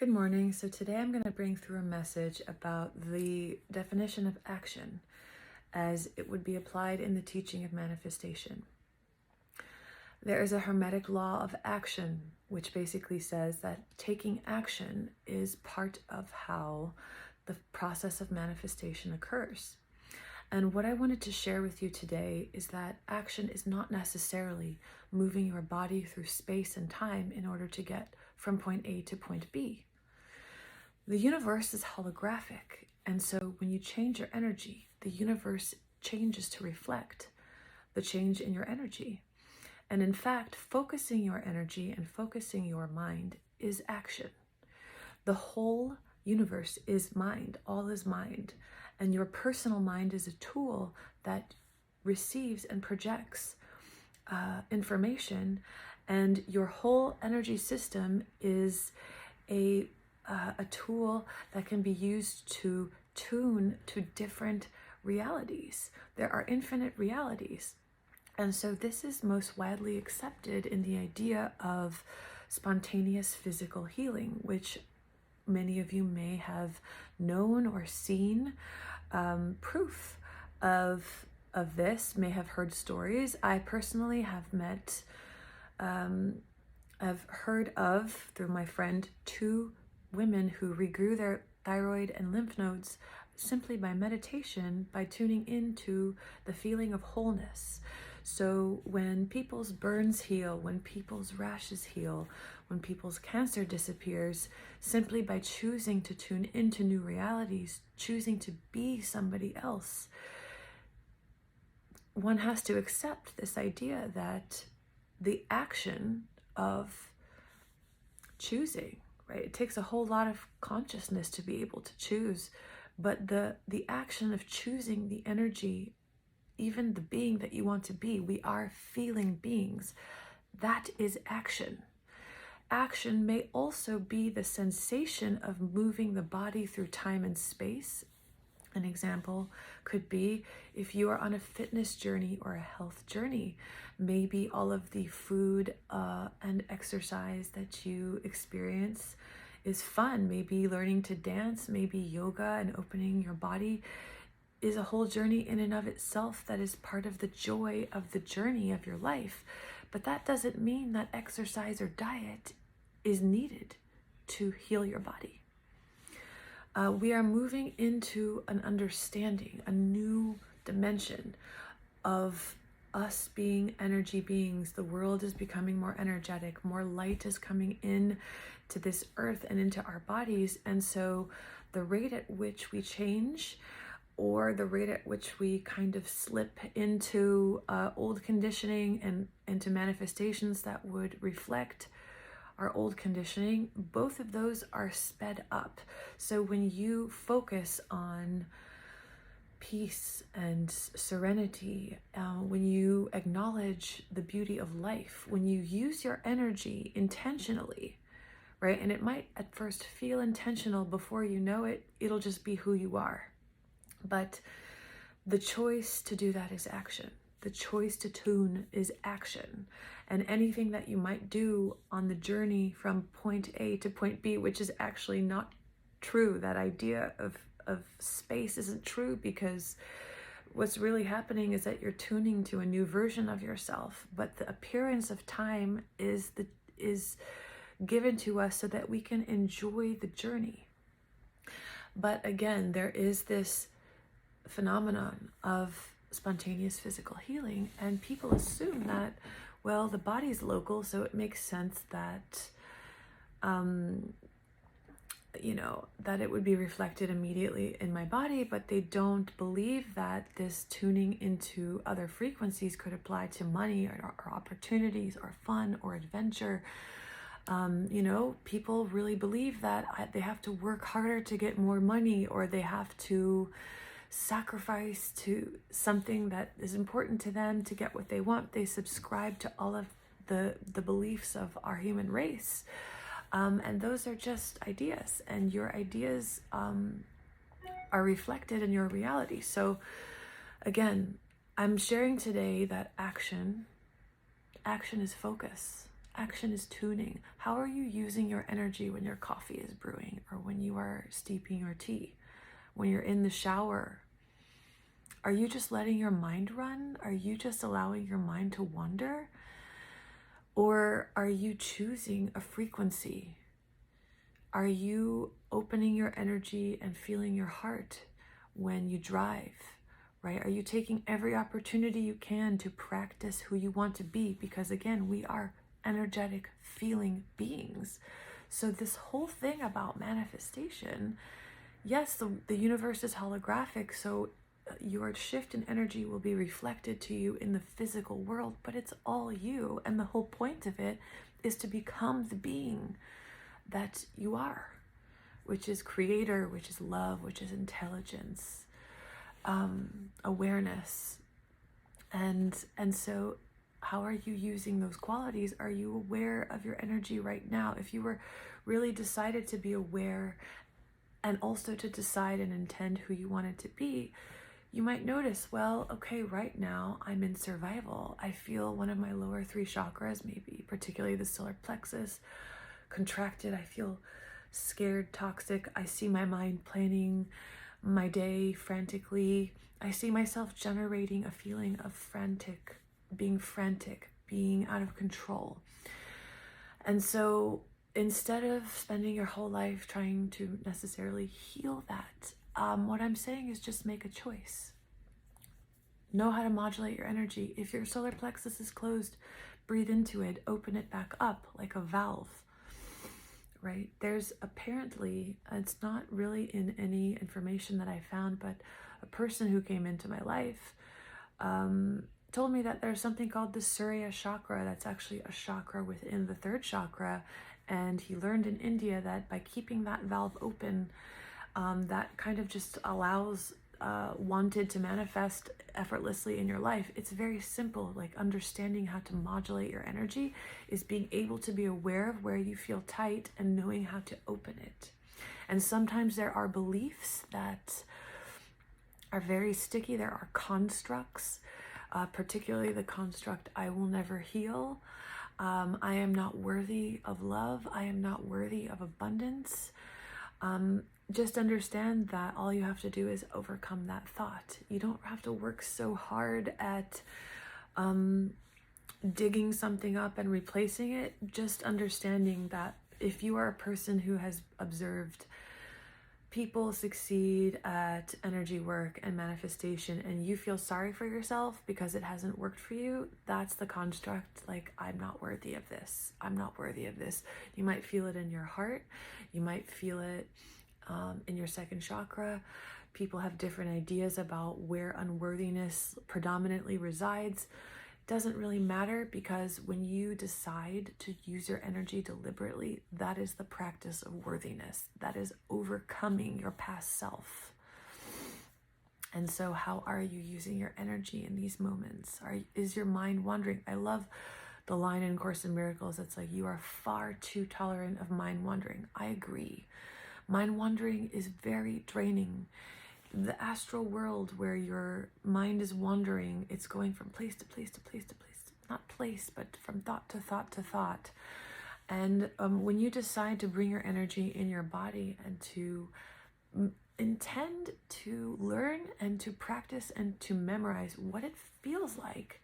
Good morning. So today I'm going to bring through a message about the definition of action as it would be applied in the teaching of manifestation. There is a hermetic law of action, which basically says that taking action is part of how the process of manifestation occurs. And what I wanted to share with you today is that action is not necessarily moving your body through space and time in order to get from point A to point B. The universe is holographic, and so when you change your energy, the universe changes to reflect the change in your energy. And in fact, focusing your energy and focusing your mind is action. The whole universe is mind, all is mind, and your personal mind is a tool that receives and projects information, and your whole energy system is a tool that can be used to tune to different realities. There are infinite realities. And so this is most widely accepted in the idea of spontaneous physical healing, which many of you may have known or seen proof of this, may have heard stories. I personally have I've heard of, through my friend, two women who regrew their thyroid and lymph nodes simply by meditation, by tuning into the feeling of wholeness. So when people's burns heal, when people's rashes heal, when people's cancer disappears, simply by choosing to tune into new realities, choosing to be somebody else, one has to accept this idea that the action of choosing, right? It takes a whole lot of consciousness to be able to choose, but the action of choosing the energy, even the being that you want to be, we are feeling beings. That is action. Action may also be the sensation of moving the body through time and space. An example could be if you are on a fitness journey or a health journey, maybe all of the food and exercise that you experience is fun. Maybe learning to dance, maybe yoga and opening your body is a whole journey in and of itself that is part of the joy of the journey of your life. But that doesn't mean that exercise or diet is needed to heal your body. We are moving into an understanding, a new dimension of us being energy beings. The world is becoming more energetic, more light is coming in to this earth and into our bodies. And so the rate at which we change, or the rate at which we kind of slip into old conditioning and into manifestations that would reflect our old conditioning, both of those are sped up. So when you focus on peace and serenity, when you acknowledge the beauty of life, when you use your energy intentionally, right? And it might at first feel intentional, before you know it, it'll just be who you are. But the choice to do that is action. The choice to tune is action. And anything that you might do on the journey from point A to point B, which is actually not true, that idea of space isn't true, because what's really happening is that you're tuning to a new version of yourself. But the appearance of time is given to us so that we can enjoy the journey. But again, there is this phenomenon of spontaneous physical healing, and people assume that, well, the body's local, so it makes sense that that it would be reflected immediately in my body, but they don't believe that this tuning into other frequencies could apply to money or opportunities or fun or adventure. People really believe that they have to work harder to get more money, or they have to sacrifice to something that is important to them to get what they want. They subscribe to all of the beliefs of our human race. And those are just ideas, and your ideas are reflected in your reality. So again, I'm sharing today that action is focus. Action is tuning. How are you using your energy when your coffee is brewing, or when you are steeping your tea, when you're in the shower? Are you just letting your mind run? Are you just allowing your mind to wander? Or are you choosing a frequency? Are you opening your energy and feeling your heart when you drive, right? Are you taking every opportunity you can to practice who you want to be? Because again, we are energetic, feeling beings. So this whole thing about manifestation, yes, the universe is holographic, so your shift in energy will be reflected to you in the physical world, but it's all you. And the whole point of it is to become the being that you are, which is creator, which is love, which is intelligence, awareness. And so how are you using those qualities? Are you aware of your energy right now? If you were really decided to be aware and also to decide and intend who you wanted to be, you might notice, well, okay, right now I'm in survival. I feel one of my lower 3 chakras, maybe particularly the solar plexus, contracted. I feel scared, toxic. I see my mind planning my day frantically. I see myself generating a feeling of frantic, being out of control. And so instead of spending your whole life trying to necessarily heal that, what I'm saying is just make a choice. Know how to modulate your energy. If your solar plexus is closed, breathe into it, open it back up like a valve, right? There's apparently, it's not really in any information that I found, but a person who came into my life told me that there's something called the Surya chakra. That's actually a chakra within the 3rd chakra. And he learned in India that by keeping that valve open, that kind of just allows wanted to manifest effortlessly in your life. It's very simple. Like understanding how to modulate your energy is being able to be aware of where you feel tight and knowing how to open it. And sometimes there are beliefs that are very sticky. There are constructs, particularly the construct, I will never heal. I am not worthy of love. I am not worthy of abundance. Just understand that all you have to do is overcome that thought. You don't have to work so hard at digging something up and replacing it. Just understanding that if you are a person who has observed people succeed at energy work and manifestation and you feel sorry for yourself because it hasn't worked for you, that's the construct. Like, I'm not worthy of this. I'm not worthy of this. You might feel it in your heart. You might feel it in your 2nd chakra. People have different ideas about where unworthiness predominantly resides. Doesn't really matter, because when you decide to use your energy deliberately, that is the practice of worthiness. That is overcoming your past self. And so how are you using your energy in these moments? Is your mind wandering? I love the line in Course in Miracles that's like, you are far too tolerant of mind wandering. I agree. Mind wandering is very draining. The astral world where your mind is wandering, it's going from place to place to place to place, not place, but from thought to thought to thought. And when you decide to bring your energy in your body and to intend to learn and to practice and to memorize what it feels like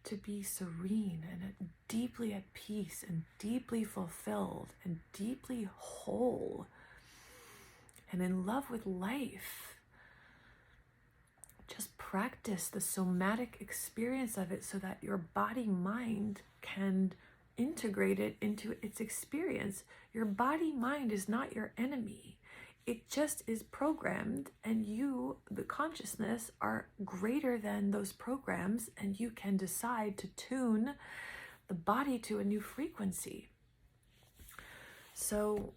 to be serene and deeply at peace and deeply fulfilled and deeply whole and in love with life. Just practice the somatic experience of it so that your body-mind can integrate it into its experience. Your body-mind is not your enemy. It just is programmed, and you, the consciousness, are greater than those programs, and you can decide to tune the body to a new frequency. So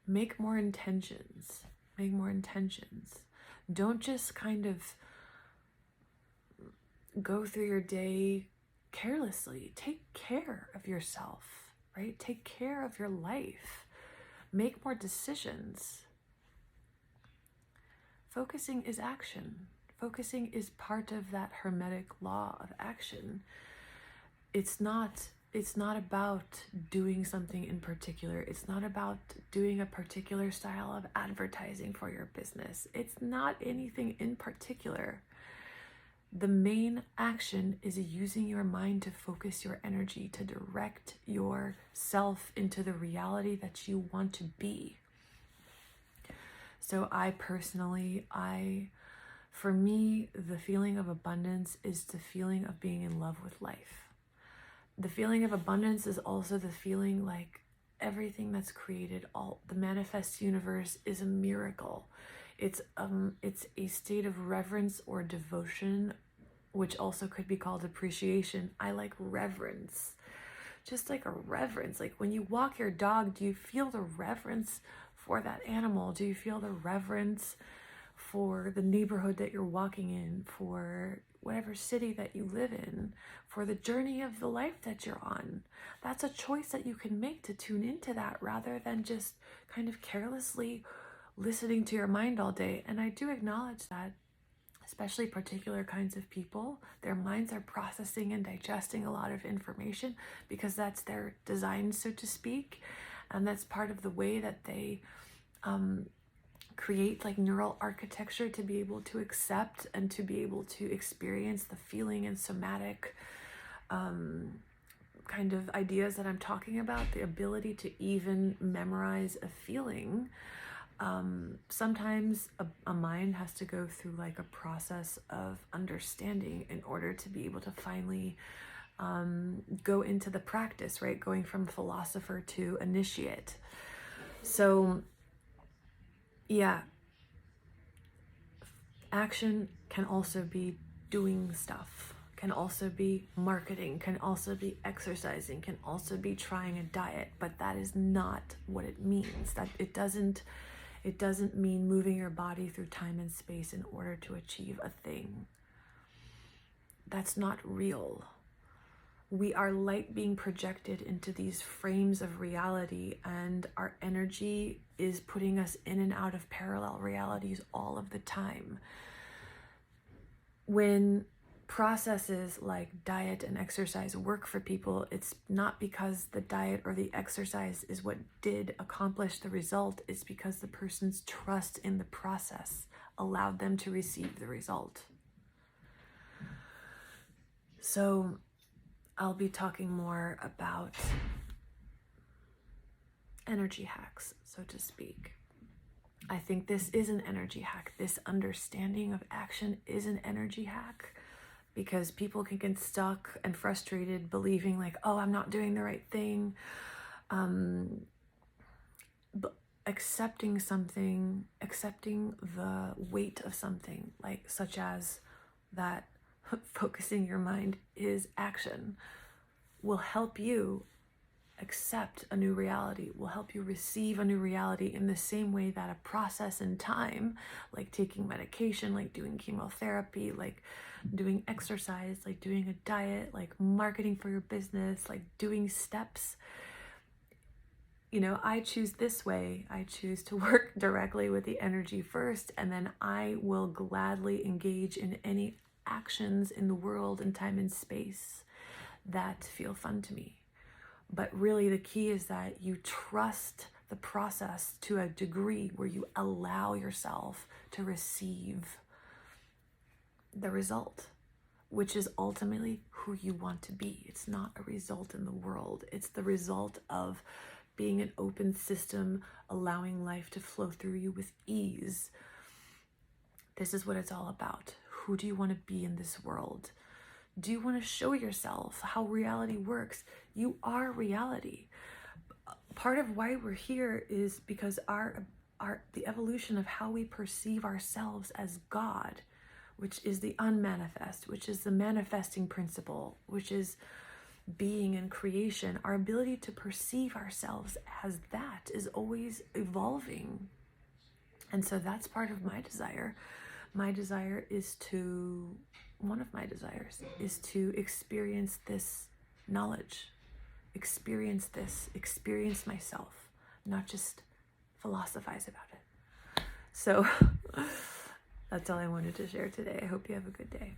make more intentions. Make more intentions. Don't just kind of go through your day carelessly. Take care of yourself, right? Take care of your life. Make more decisions. Focusing is action. Focusing is part of that hermetic law of action. It's not about doing something in particular. It's not about doing a particular style of advertising for your business. It's not anything in particular. The main action is using your mind to focus your energy, to direct yourself into the reality that you want to be. So for me, the feeling of abundance is the feeling of being in love with life. The feeling of abundance is also the feeling like everything that's created, all the manifest universe, is a miracle. It's a state of reverence or devotion, which also could be called appreciation. I like reverence. Just like a reverence. Like when you walk your dog, do you feel the reverence for that animal? Do you feel the reverence for the neighborhood that you're walking in, for whatever city that you live in, for the journey of the life that you're on? That's a choice that you can make to tune into that, rather than just kind of carelessly listening to your mind all day. And I do acknowledge that, especially particular kinds of people, their minds are processing and digesting a lot of information because that's their design, so to speak. And that's part of the way that they create like neural architecture to be able to accept and to be able to experience the feeling and somatic kind of ideas that I'm talking about, the ability to even memorize a feeling. Sometimes a mind has to go through like a process of understanding in order to be able to finally go into the practice, right? Going from philosopher to initiate. So yeah, action can also be doing stuff, can also be marketing, can also be exercising, can also be trying a diet, but that is not what it means. That it doesn't mean moving your body through time and space in order to achieve a thing. That's not real. We are light being projected into these frames of reality, and our energy is putting us in and out of parallel realities all of the time. When processes like diet and exercise work for people, it's not because the diet or the exercise is what did accomplish the result. It's because the person's trust in the process allowed them to receive the result. So I'll be talking more about energy hacks, so to speak. I think this is an energy hack. This understanding of action is an energy hack, because people can get stuck and frustrated believing like, oh, I'm not doing the right thing. But accepting something, accepting the weight of something, like such as that focusing your mind is action, will help you accept a new reality, will help you receive a new reality in the same way that a process in time, like taking medication, like doing chemotherapy, like doing exercise, like doing a diet, like marketing for your business, like doing steps. You know, I choose this way. I choose to work directly with the energy first, and then I will gladly engage in any actions in the world and time and space that feel fun to me. But really the key is that you trust the process to a degree where you allow yourself to receive the result, which is ultimately who you want to be. It's not a result in the world. It's the result of being an open system, allowing life to flow through you with ease. This is what it's all about. Who do you want to be in this world? Do you want to show yourself how reality works? You are reality. Part of why we're here is because the evolution of how we perceive ourselves as God, which is the unmanifest, which is the manifesting principle, which is being and creation, our ability to perceive ourselves as that is always evolving. And so that's part of my desire. One of my desires is to experience this knowledge, experience myself, not just philosophize about it. So That's all I wanted to share today. I hope you have a good day.